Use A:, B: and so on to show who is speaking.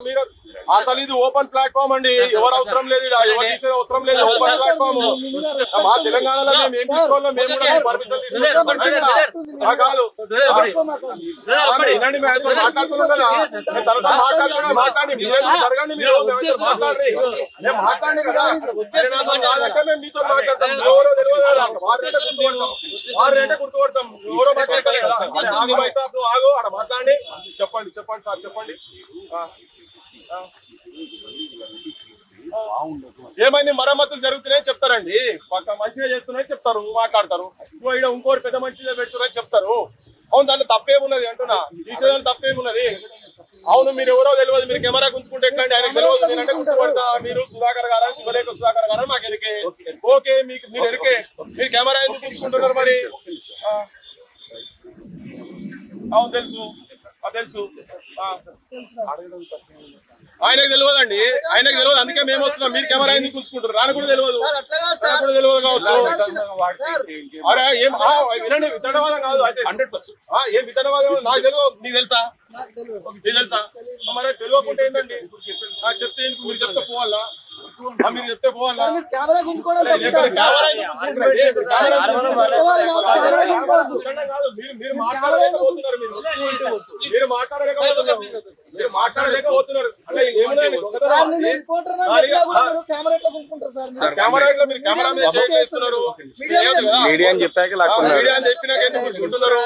A: మీరు అసలు ఇది ఓపెన్ ప్లాట్ఫామ్ అండి, ఎవరు అవసరం లేదు, ఎవరు తీసేది అవసరం లేదు, ఓపెన్ ప్లాట్ఫామ్. మా తెలంగాణలో మేము ఏం తీసుకోవాలో మేము కూడా పర్మిషన్ తీసుకుంటాం కాదు. వినండి, మేము మాట్లాడుతున్నాం కదా, తర్వాత మాట్లాడండి, మీరేదో జరగండి, మీరు మాట్లాడండి, మేము మాట్లాడండి కదా. మేము మీతో మాట్లాడతాం, ఎవరో తెలియదు కదా, వారంటే గుర్తుపడతాం, ఎవరో మాట్లాడతారు కదా. ఆగు బై సాబ్, నువ్వు ఆగు, అక్కడ మాట్లాడండి. చెప్పండి చెప్పండి సార్, చెప్పండి. ఏమైంది, మరమ్మతులు జరుగుతున్నాయని చెప్తారండి, పక్క మంచిగా చేస్తున్నాయని చెప్తారు, మాట్లాడతారు. ఇంకోటి పెద్ద మంచిగా పెడుతున్నారని చెప్తారు. అవును, దాంట్లో తప్పేమున్నది అంటున్నా, తీసేదాన్ని తప్పేమున్నది. అవును, మీరు ఎవరో తెలియదు, మీరు కెమెరా గుంచుకుంటే ఎక్కండి, ఆయనకు తెలియదు, నేనంటే గుర్తుపడతా. మీరు సుధాకర్ గారా, శివలేఖ సుధాకర్ గారా, మాకు ఎరికే. ఓకే, మీకు మీరు ఎరికే, మీరు కెమెరా ఎందుకు గుంచుకుంటున్నారు మరి? అవును తెలుసు, తెలుసు. ఆయనకు తెలియదండి, ఆయనకు తెలియదు, అందుకే మేము వస్తున్నాం. మీరు కెమెరా ఎందుకు ఉంచుకుంటారు? ఆయన కూడా తెలియదు, తెలియదు కావచ్చు. అరే ఏం వినండి, విత్తనవాదం కాదు అయితే 100%. ఏం విత్తనవాదం నాకు తెలియదు, నీకు తెలుసా? నీకు తెలుసా? మరి తెలియకుంటే ఏంటండి చెప్తే, మీరు చెప్తే పోవాలా? మీరు చెప్తే పోవాలా? మీరు మాట్లాడలేకపోతున్నారు, మీరు మాట్లాడలేకపోతున్నారు, మీరు మాట్లాడలేకపోతున్నారు. కెమెరా మీరు కెమెరా మీద చేస్తున్నారు, మీడియా అని చెప్పాక మీడియా అని చెప్పినాక ఎందుకు ఉంచుకుంటున్నారు?